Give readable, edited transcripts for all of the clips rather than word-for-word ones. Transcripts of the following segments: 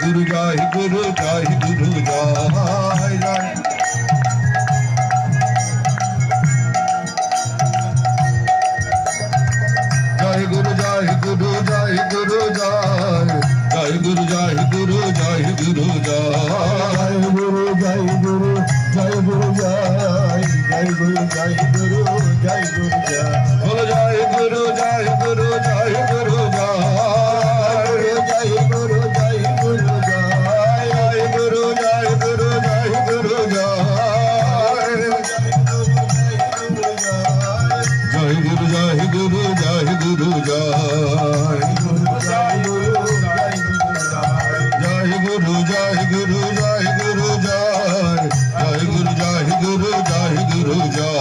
गुरु जय गुरु जय गुरु जय जय जय गुरु जय गुरु जय गुरु जय जय गुरु जय गुरु जय गुरु जय गुरु जय गुरु जय गुरु जय जय गुरु जय गुरु जय गुरु जय बोलो जय गुरु जय गुरु जय गुरु जय गुरु जय गुरु जय गुरु जय गुरु जय गुरु जय जय गुरु जय गुरु जय गुरु जय जय गुरु जय गुरु जय गुरु जय जय गुरु जय गुरु जय गुरु जय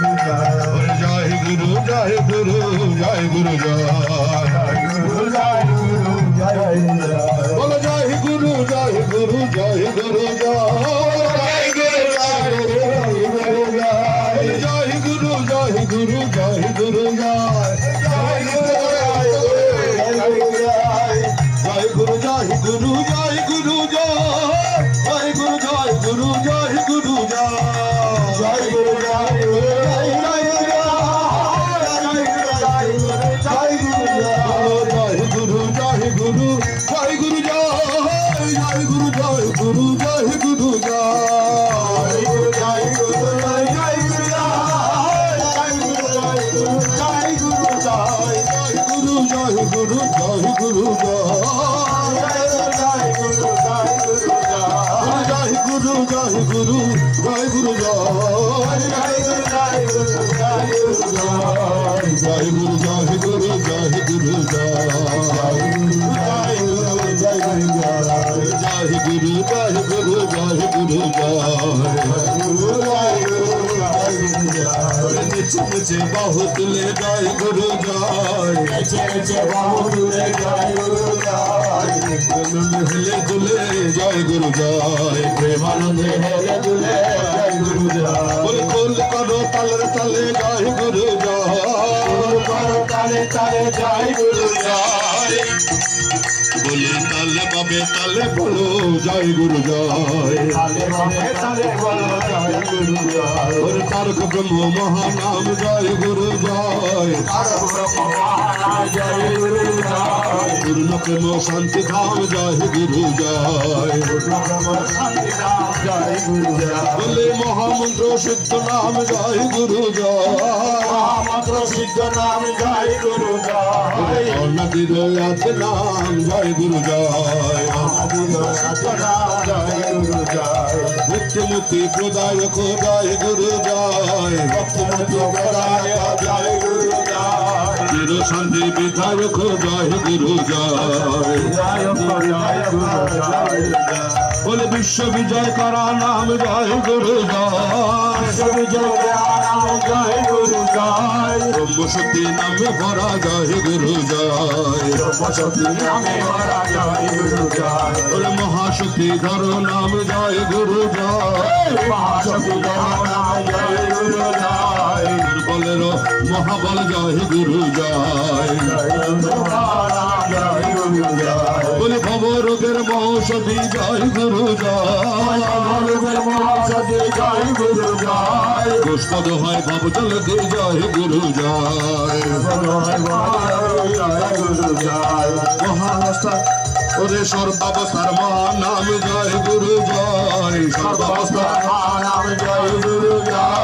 जय गुरु जय गुरु जय गुरु जय बोलो जय गुरु जय गुरु जय गुरु जय गुरु जय गुरु जय गुरु मुझे बहुत ले जाए गुरु जाए बहुत ले जाए गुरु जाए हिले दुले जाए गुरु जाए प्रेमानंद हिले दुले जाए गुरु जाए कुल कुल करो तले तले जाए गुरु जाए करो तले तले जाए गुरु जाए बोले तले बाबे तले बोलो जाए गुरु जाए तले बाबे तले बोलो जाए गुरु जाए और तारक ब्रह्म महानाम जाए गुरु जाए तारक ब्रह्म महानाम जाए गुरु जाए गुरु प्रेम शांति धाम जाए गुरु जाए शांति धाम जाए गुरु जाए बोले महामंत्र सिद्ध नाम जाए गुरु जाए महामंत्र सिद्ध नाम जाए गुरु जाए और नदी याद नाम जाए गुरु जाए मुक्ति मुक्ति प्रदायक जाए गुरु जाए भक्त मुक्ति प्रदायक जाए गुरु जाए चिर शांति विधायक जाए गुरु जाए बोले विश्व विजय करा नाम जाए गुरु जाए विश्व विजय करा नाम जाए गुरु जाए ब्रह्म शक्ति नाम भरा जाए गुरु जाए ब्रह्म शक्ति नाम भरा जाए गुरु जाए बोले महाशक्ति धरो नाम जाए गुरु जाए महाशक्ति धरो नाम जाए गुरु जाए दुर्बल रो महाबल जाए गुरु जाए बोले भव रोगेर महौषधि जाए गुरु जाए गुरु जाए दुष्पद है भव जल दे जाए गुरु जाए महावस्था ओरे सर्वावस्थार महानाम जाए गुरु जाए सर्वावस्थार महानाम जाए गुरु जाए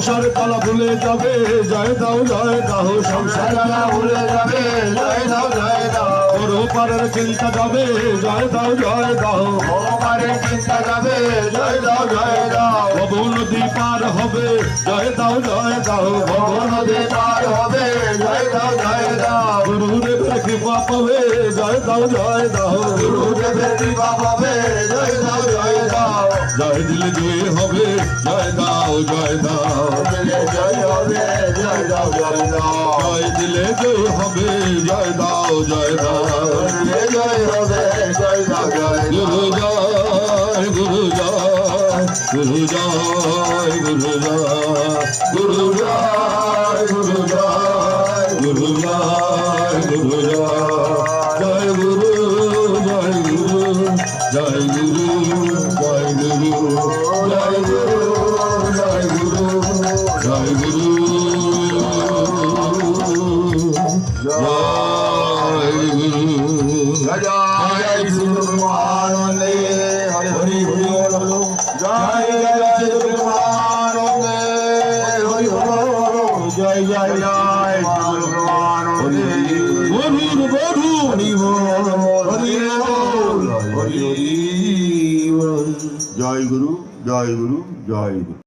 সংসার তালা ভুলে যাবে জয় দাও সংসার তালা ভুলে যাবে জয় দাও পরপারের চিন্তা যাবে জয় দাও পরপারের চিন্তা যাবে জয় দাও ভব নদী পার হবে জয় দাও ভব নদী পার হবে জয় দাও গুরুদেবের কৃপা পাবে জয় দাও গুরুদেবের কৃপা পাবে জয় দাও জয় দিলে জয় হবে জয় দাও জয় হবে জয় দাও জয় দিলে জয় হবে জয় দাও জয় হবে জয় দাও গুরু জয় গুরু জয় গুরু জয় গুরু জয় গুরু জয় গুরু জয় গুরু জয় গুরু জয় জয় গুরু জয় গুরু জয় গুরু জয় গুরু জয় গুরু জয় গুরু জয় গুরু জয় গুরু আনন্দে হরি হরি বল জয় জয় গুরু আনন্দে হরি হরি জয় জয় জয় গুরু আনন্দে হরি বধু হরি বল হরি বল হরি বল জয় গুরু জয় গুরু জয় গুরু।